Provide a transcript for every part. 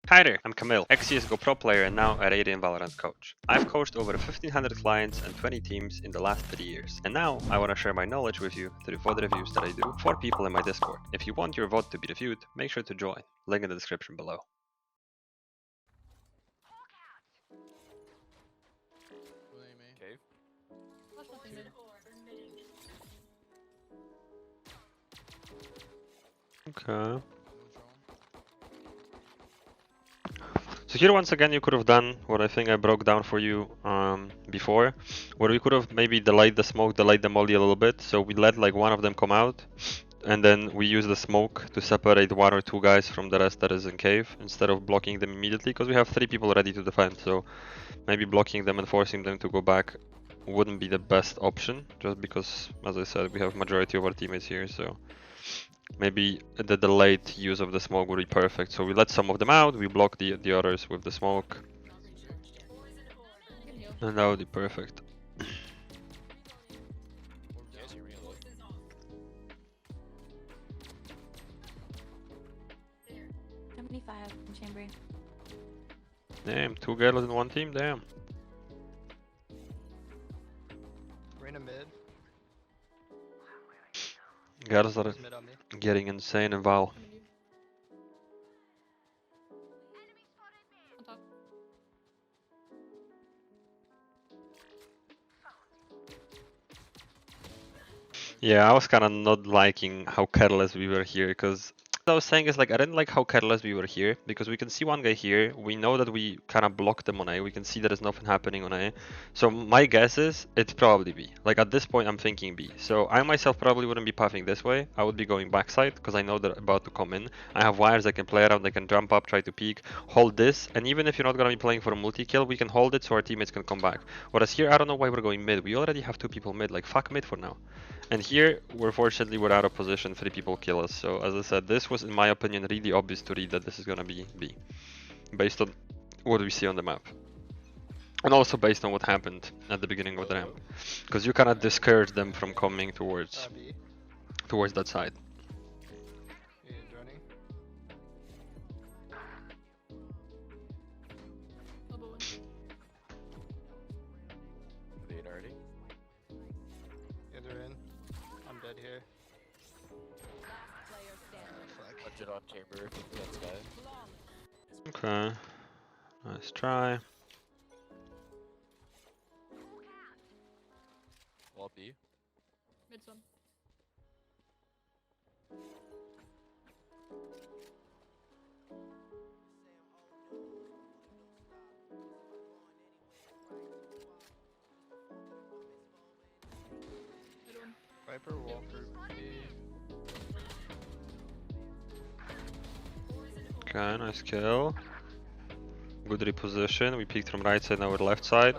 Hi there, I'm Kamil, ex-CSGO pro player and now a Radiant Valorant coach. I've coached over 1500 clients and 20 teams in the last 3 years. And now I want to share my knowledge with you through VOD reviews that I do for people in my Discord. If you want your VOD to be reviewed, make sure to join. Link in the description below. Cave. Okay. So here once again you could have done what I think I broke down for you before, where we could have maybe delayed the smoke, delayed the molly a little bit. So we let like one of them come out, and then we use the smoke to separate one or two guys from the rest that is in cave, instead of blocking them immediately, because we have 3 people ready to defend. So maybe blocking them and forcing them to go back wouldn't be the best option, just because, as I said, we have majority of our teammates here. So maybe the delayed use of the smoke would be perfect. So we let some of them out, we block the others with the smoke, and that would be perfect. Yes, you really look. 75 in chamber. Damn, 2 girls in 1 team, damn. Reyna mid. Girls are He's mid on me. getting insane in Val. Yeah, I was kind of not liking how careless we were here, because I was saying is like I didn't like how careless we were here, because we can see one guy here, we know that we kind of blocked them on A, we can see there is nothing happening on A. So my guess is it's probably B. Like at this point I'm thinking B. So I myself probably wouldn't be puffing this way, I would be going backside, because I know they're about to come in. I have wires I can play around, I can jump up, try to peek, hold this, and even if you're not going to be playing for a multi-kill, we can hold it so our teammates can come back. Whereas here, I don't know why we're going mid, we already have 2 people mid, like fuck mid for now. And here, we're out of position, 3 people kill us. So as I said, this was in my opinion really obvious to read that this is gonna be B, based on what we see on the map. And also based on what happened at the beginning of the ramp. Because you cannot discourage them from coming towards B. that side. He is running. Lead already. Yeah, they're in. I'm dead here. Fuck. Budget on chamber if you can sky. Okay, nice try. Wall B. Mid one. Mid one. Viper, Walker, B. Okay, nice kill. Good reposition. We peeked from right side, now we're left side.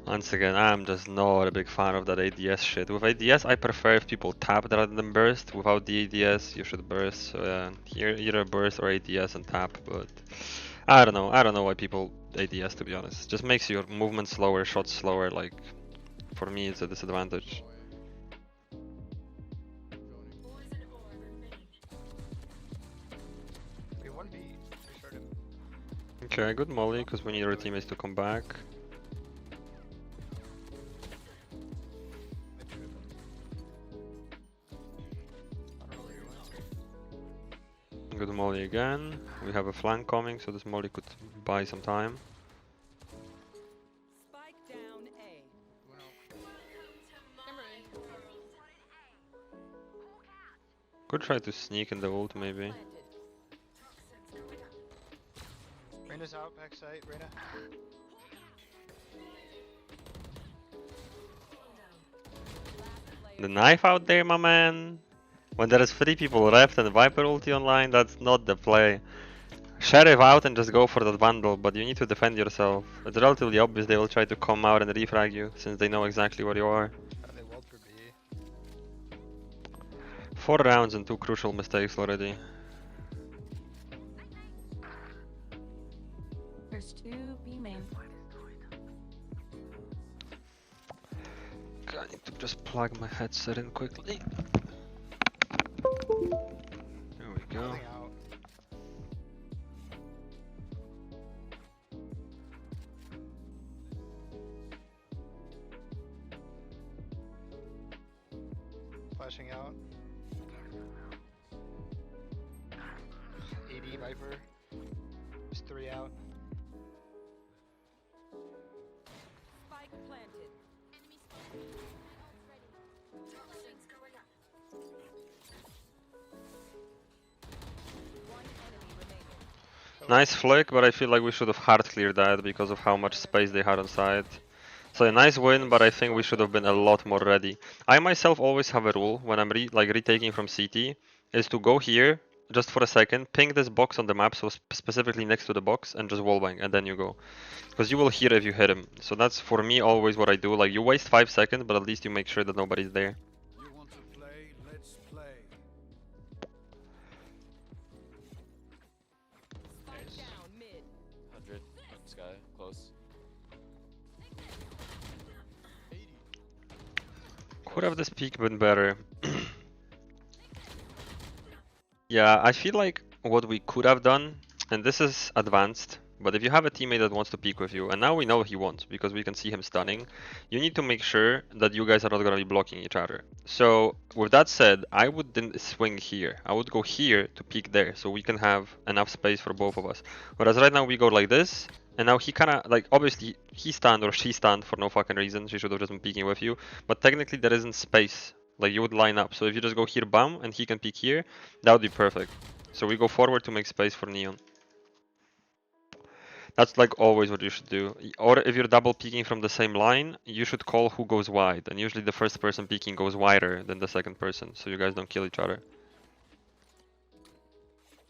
Once again, I'm just not a big fan of that ADS shit. With ADS, I prefer if people tap rather than burst. Without the ADS, you should burst. So yeah, here either burst or ADS and tap. But I don't know. I don't know why people ADS, to be honest. Just makes your movement slower, shots slower. Like for me, it's a disadvantage. Hey, 1B. Restart him. Okay, good molly, because we need our teammates to come back. I trip him. I don't know where he went. Good molly again. We have a flank coming, so this molly could buy some time. Spike down A. Chamber A. Could try to sneak in the ult maybe. Reyna's out, back side, Reyna. The knife out there, my man. When there is 3 people left and Viper ulti online, that's not the play. Sheriff out and just go for that bundle, but you need to defend yourself. It's relatively obvious they will try to come out and refrag you, since they know exactly where you are. They walled for B. 4 rounds and 2 crucial mistakes already. There's 2 B main. Okay, I need to just plug my headset in quickly. There we go. Nothing out. flashing out. 80 Viper. There's 3 out. Spike planted. One enemy remaining. Nice flick, but I feel like we should have hard cleared that because of how much space they had on side. So a nice win, but I think we should have been a lot more ready. I myself always have a rule when I'm retaking from CT, is to go here just for a second, ping this box on the map, so specifically next to the box, and just wallbang, and then you go. Because you will hear if you hit him. So that's for me always what I do. Like you waste 5 seconds, but at least you make sure that nobody's there. You want to play? Let's play. Spike down mid. 100 on sky, close. Could have this peak been better. Yeah, I feel like what we could have done, and this is advanced, but if you have a teammate that wants to peek with you, and now we know he wants because we can see him stunning, you need to make sure that you guys are not going to be blocking each other. So with that said, I wouldn't swing here. I would go here to peek there so we can have enough space for both of us. Whereas right now we go like this, and now he kind of, like, obviously he stunned or she stunned for no fucking reason. She should have just been peeking with you, but technically there isn't space. Like you would line up. So if you just go here, bam, and he can peek here, that would be perfect. So we go forward to make space for Neon. That's like always what you should do. Or if you're double peeking from the same line, you should call who goes wide. And usually the first person peeking goes wider than the second person, so you guys don't kill each other.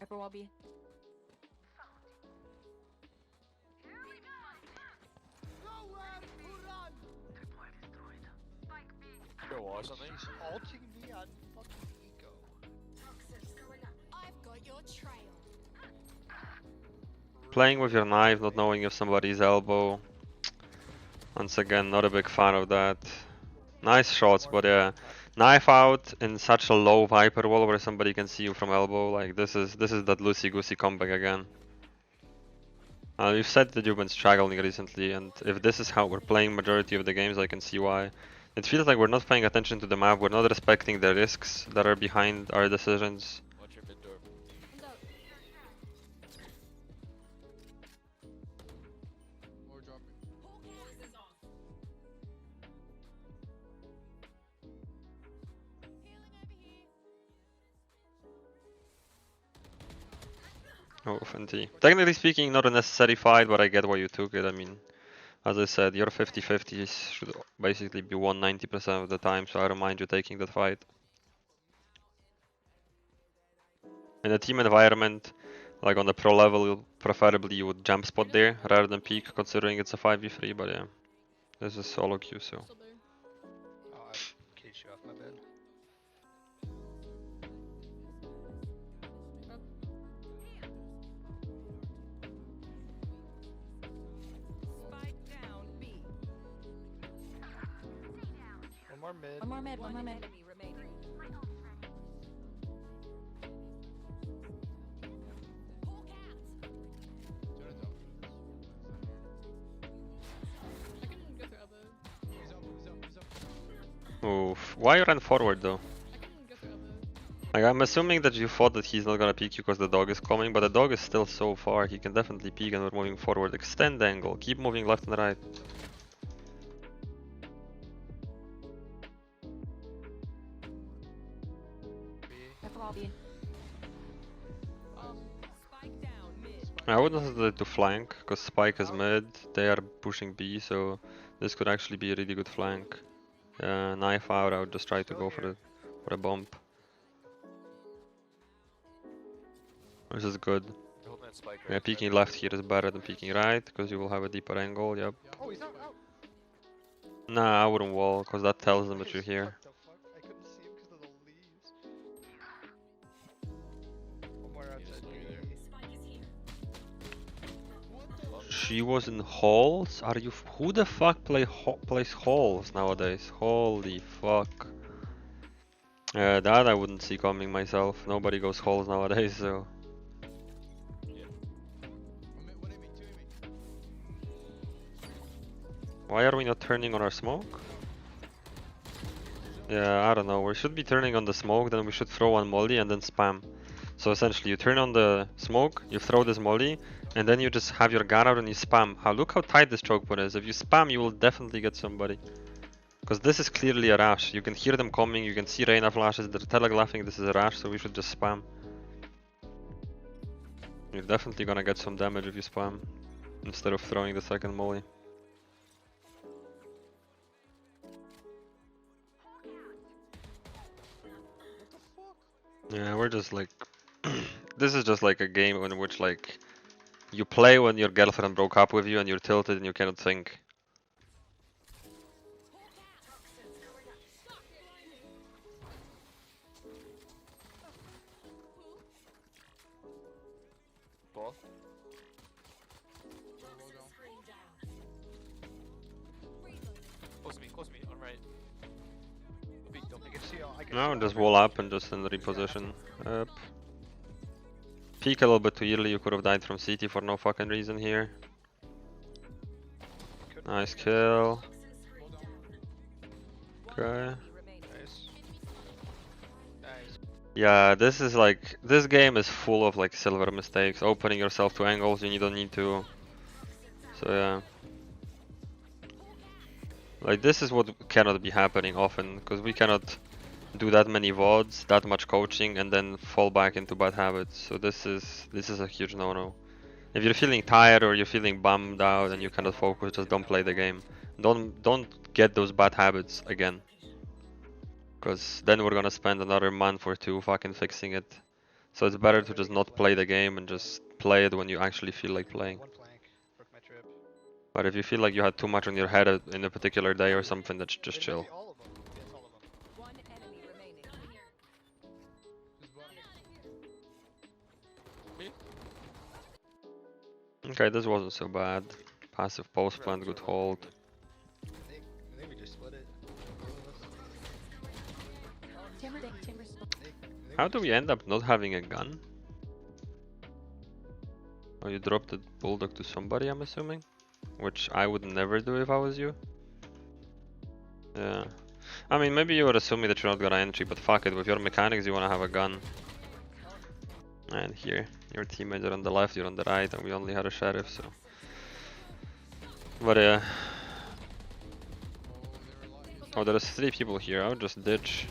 Upper wall B. Go wall or something. She's ulting me on fucking eco. I've got your trail. Playing with your knife, not knowing if somebody's elbow. Once again, not a big fan of that. Nice shots, but yeah. Knife out in such a low Viper wall where somebody can see you from elbow. Like this is that loosey-goosey comeback again. You've said that you've been struggling recently, and if this is how we're playing majority of the games, I can see why. It feels like we're not paying attention to the map, we're not respecting the risks that are behind our decisions. Watch your mid door. More dropping. Oh, Fenty. Technically speaking, not a necessary fight, but I get why you took it. I mean, as I said, your 50-50s should basically be won 90% of the time, so I don't mind you taking that fight. In a team environment, like on the pro level, preferably you would jump spot there rather than peek, considering it's a 5v3, but yeah. This is solo queue, so. Oh, I caged you off, my bad. Spike down B. One more mid. One more mid, one more mid. Enemy remaining. I can go through elbow. He's up, he's up, he's up. Oof. Why you ran forward though? I can go through elbow. Like, I'm assuming that you thought that he's not gonna peek you because the dog is coming, but the dog is still so far, he can definitely peek and we're moving forward. Extend the angle, keep moving left and right. Upper wall B. Spike down mid. I wouldn't hesitate to flank, because Spike is mid, they are pushing B, so this could actually be a really good flank. Knife out, I would just try to go for a bump. This is good. You're holding that spike Yeah, right. peeking left here is better than peeking right, because you will have a deeper angle, yep. Oh, he's out, out. Nah, I wouldn't wall, because that tells them that you're here. What the fuck? I couldn't see him because of the leaves. One more outside B. She was in halls? Are you? Who the fuck plays halls nowadays? Holy fuck. That I wouldn't see coming myself. Nobody goes halls nowadays, so. One aiming, two aiming. Why are we not turning on our smoke? Yeah, I don't know. We should be turning on the smoke, then we should throw one molly and then spam. So essentially, you turn on the smoke, you throw this molly, and then you just have your gun out and you spam. Look how tight this choke point is. If you spam, you will definitely get somebody. Because this is clearly a rush. You can hear them coming, you can see Reyna flashes, they're telegraphing this is a rush, so we should just spam. You're definitely gonna get some damage if you spam, instead of throwing the second molly. Yeah, we're just like... this is just like a game in which like... you play when your girlfriend broke up with you and you're tilted and you cannot think. Ball. Close to me, on right. Don't I pick can it. see all. I can No, see just all wall up and just in reposition. Up. Peek a little bit too early, you could have died from CT for no fucking reason here. Nice kill. Okay. Nice. Nice. Yeah, this is like, this game is full of like silver mistakes. Opening yourself to angles you don't need to. So yeah. Like this is what cannot be happening often, because we cannot do that many VODs, that much coaching, and then fall back into bad habits. So this is a huge no-no. If you're feeling tired or you're feeling bummed out and you cannot focus, just don't play the game. Don't get those bad habits again. Because then we're gonna spend another month or two fucking fixing it. So it's better to just not play the game and just play it when you actually feel like playing. One flank. Broke my trip. But if you feel like you had too much on your head in a particular day or something, that's just It might chill. be all of them. Yes, all of them. One enemy remaining. Who's bottom? Okay, this wasn't so bad. Passive post plant, good hold. I think we just split it. Chamber's still. How do we end up not having a gun? Oh, you dropped the bulldog to somebody, I'm assuming? Which I would never do if I was you. Yeah. I mean, maybe you were assuming that you're not gonna entry, but fuck it, with your mechanics you wanna have a gun. And here, your teammates are on the left, you're on the right, and we only had a sheriff, so... But yeah... Oh, there's 3 people here, I would just ditch.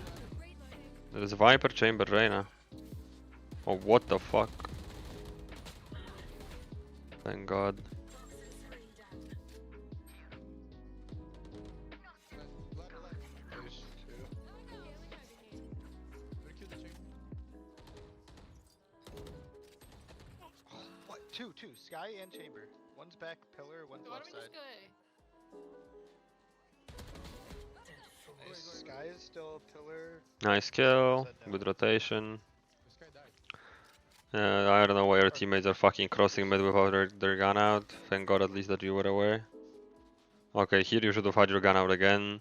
There's Viper, Chamber, Reyna. Oh, what the fuck? Thank God. There's two. Gonna kill the chamber. What? Two. Sky and chamber. One's back pillar, one's Why left don't we side. just go Nice. Sky is still pillar. Nice kill, Upside down. good rotation. This guy died. I don't know why your teammates are fucking crossing mid without their gun out. Thank God at least that you were aware. Okay, here you should have had your gun out again.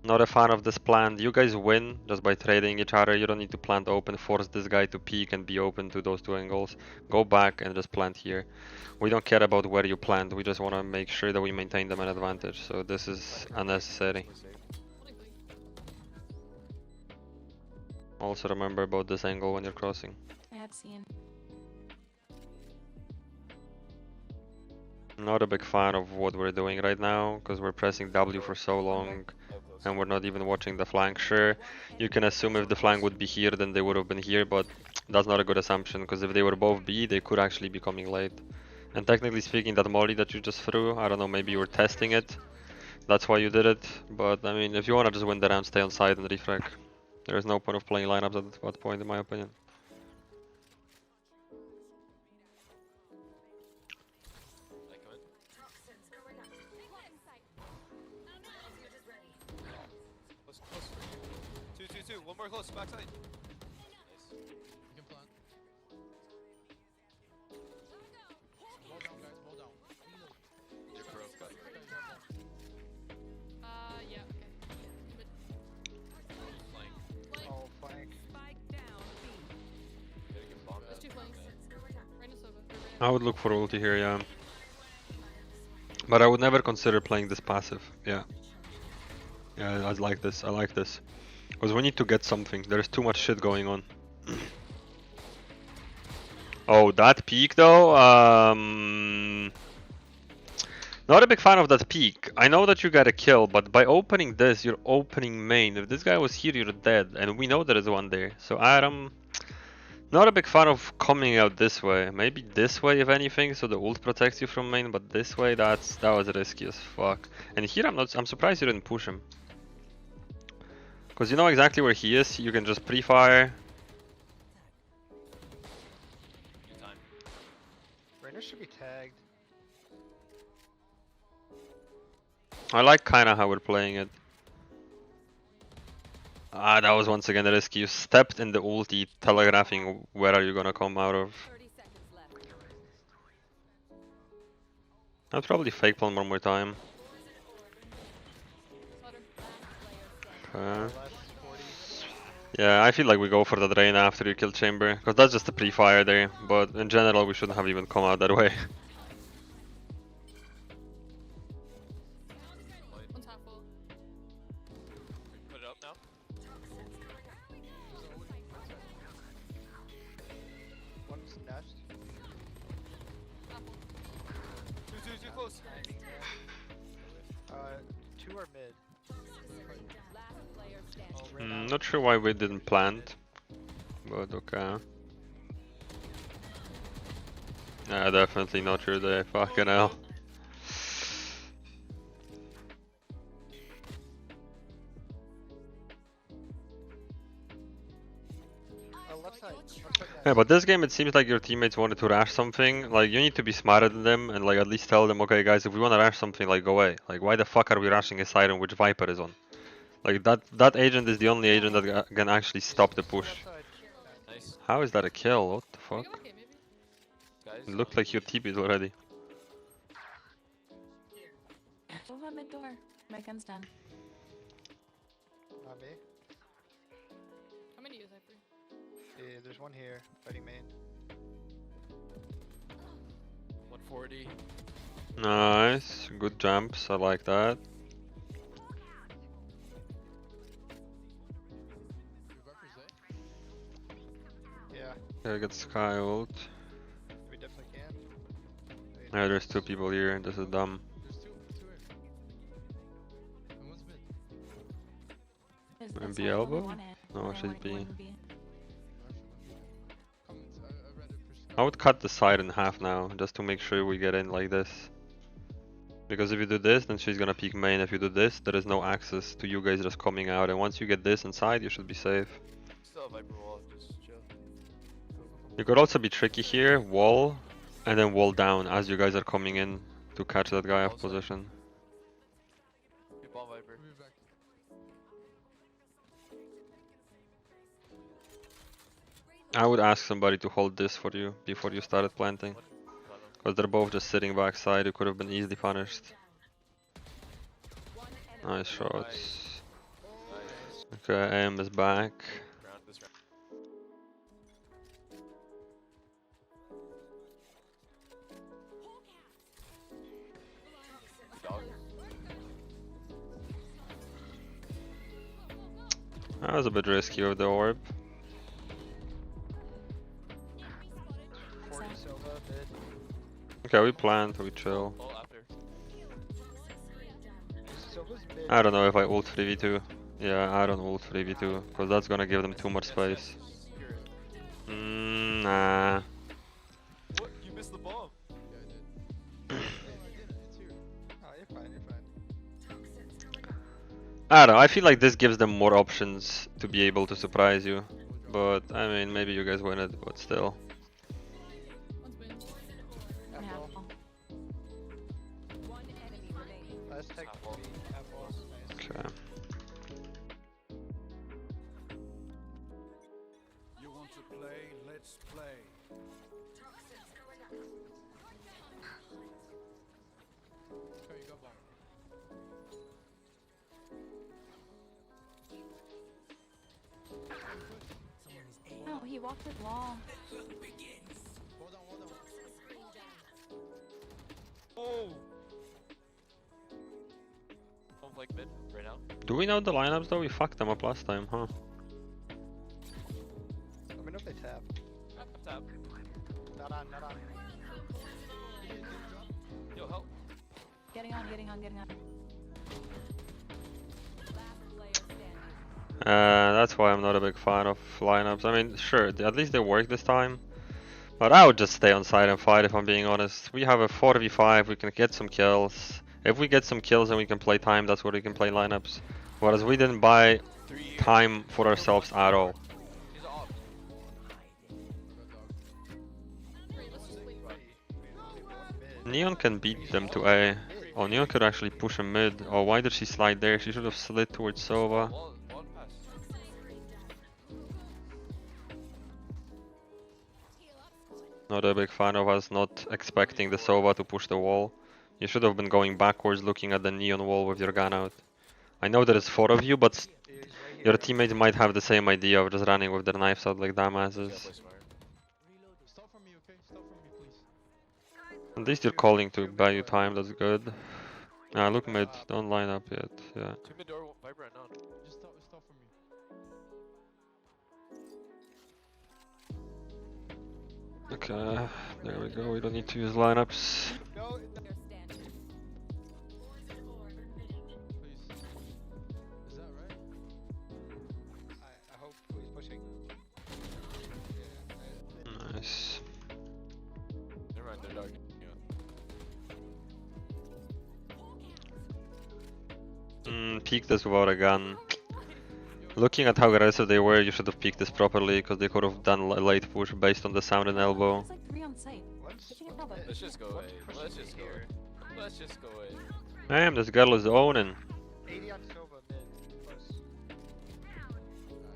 Not a fan of this plant. You guys win just by trading each other. You don't need to plant open, force this guy to peek and be open to those 2 angles. Go back and just plant here. We don't care about where you plant, we just want to make sure that we maintain the man advantage. So this is unnecessary. Also remember about this angle when you're crossing. I had seen. Not a big fan of what we're doing right now, because we're pressing W for so long. And we're not even watching the flank. Sure, you can assume if the flank would be here, then they would have been here, but that's not a good assumption, because if they were both B, they could actually be coming late. And technically speaking, that molly that you just threw, I don't know, maybe you were testing it. That's why you did it, but I mean, if you want to just win the round, stay on side and refrag. There is no point of playing lineups at that point, in my opinion. Close. 2. One more close, backside. Nice. You can plant. Ball down, guys. Ball down. You're broke. yeah, okay. Flank. Oh, flank. Spike down B. Gotta get bombed There's out. 2 flanks. Right in the I would look for ulti here, yeah. But I would never consider playing this passive. Yeah. Yeah, I like this. I like this. Because we need to get something. There's too much shit going on. Oh, that peak though? Not a big fan of that peak. I know that you got a kill, but by opening this, you're opening main. If this guy was here, you're dead. And we know there is one there. So Adam, not a big fan of coming out this way. Maybe this way if anything, so the ult protects you from main, but this way that was risky as fuck. And here I'm surprised you didn't push him. Because you know exactly where he is, you can just pre-fire. Rainer should be tagged. I like kinda how we're playing it. Ah, that was once again risky. You stepped in the ulti, telegraphing where are you gonna come out of. 30 seconds left. I'll probably fake plan one more time. Okay. Last 40. Yeah, I feel like we go for the drain after you kill chamber, because that's just a pre-fire there, but in general we shouldn't have even come out that way. One's half full. Put it up now. One's nest. Half full. Too close. Two are mid. Last player standing. Oh, Not sure why we didn't plant, but okay. Yeah, definitely not your day, fucking hell. left side. Yeah, but this game it seems like your teammates wanted to rush something. Like you need to be smarter than them and like at least tell them, okay guys, if we want to rush something, like go away. Like why the fuck are we rushing a siren which Viper is on? Like that agent is the only agent that can actually stop the push. Nice. How is that a kill? What the Can we fuck? go back in, maybe? Guys. It looked like you TP'd already. Go on mid door. My gun's done. Not me. How many use Hyper? Yeah, there's one here, fighting main. 140. Nice, good jumps. I like that. Yeah, Here gets Sky ult. we definitely can. Wait, Yeah, there's two people here. This is dumb. There's two here. And one's mid. There's B only elbow? one in, No, and I she's want B. one B. Comments. I'd rather push. I would cut the side in half now, just to make sure we get in like this. Because if you do this, then she's gonna peek main. If you do this, there is no access to you guys just coming out. And once you get this inside, you should be safe. Still a Viper wall, just chill. You could also be tricky here, wall, and then wall down as you guys are coming in to catch that guy off Also- position. Keep on Viper. Move back. I would ask somebody to hold this for you before you started planting. Because they're both just sitting backside, you could have been easily punished. Nice shots. Nice. Okay, AM is back. Round this round. Good dog. That was a bit risky with the orb. 40 Silva, mid. Okay, we plant, we chill. Oh, after. Silva's mid. I don't know if I ult 3v2. Yeah, I don't ult 3v2, because that's gonna give them too much space. Nah. What? You missed the bomb. Yeah, I did. No, I didn't. It's here. Oh, you're fine, you're fine. I don't know, I feel like this gives them more options to be able to surprise you. But, I mean, maybe you guys win it, but still. One's mid. And half Apple. full. One enemy remaining. Last tech Apple. B. Apple. Nice. Okay. You want to play? Let's play. Okay, you got bomb. No, he walked it long. Wall down, wall down. Oh! Don't flank mid right now. Do we know the lineups though? We fucked them up last time, huh? Let me know if they tap. Tap. Not on, not on. Yo, help. Getting on, getting on, getting on. Last player standing. That's why I'm not a big fan of lineups. I mean, sure, at least they work this time. But I would just stay on side and fight if I'm being honest. We have a 4v5, we can get some kills. If we get some kills and we can play time, that's where we can play lineups. Whereas we didn't buy 3 years. time for ourselves at all. He's off. Let's just leave. Neon can beat them to A. Oh, Neon could actually push a mid. Oh, why did she slide there? She should have slid towards Sova. Wall pass. Not a big fan of us not expecting the Sova to push the wall. You should have been going backwards looking at the Neon wall with your gun out. I know there is 4 of you, but He's right your here. teammates might have the same idea of just running with their knives out like Gotta dumbasses. play smart. Stop from me, okay? Stop from me, please. At least you're calling to buy you time, that's good. Look mid, don't line up yet, yeah. 2 mid door, Viper and none. Just stop from me. Okay, there we go, we don't need to use lineups. No, Player standing. Please. Is that right? I hope he's pushing. Yeah, Nice. Never mind, they're dark. Peek this without a gun. Looking at how aggressive they were, you should have peeked this properly, because they could have done a late push based on the sound and elbow. It's like 3 on site. Let's Pushing it elbow. Let's just go away. Let's just go away. Let's just go away. Damn, this girl is owning. 80 on Sova mid. Close.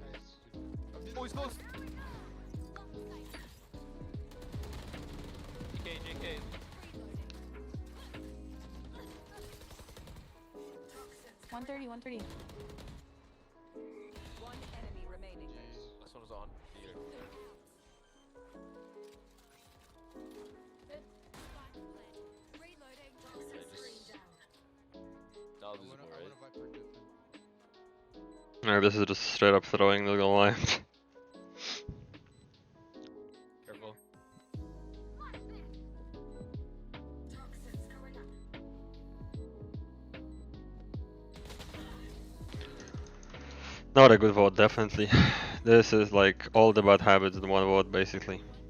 Nice. Oh, he's close. JK. 130, 130. One enemy remaining. This one was on. Either. Now this is I right. wanna Viper different. This is just straight up throwing the line. Careful. Not a good vote, definitely. This is like all the bad habits in one vote, basically.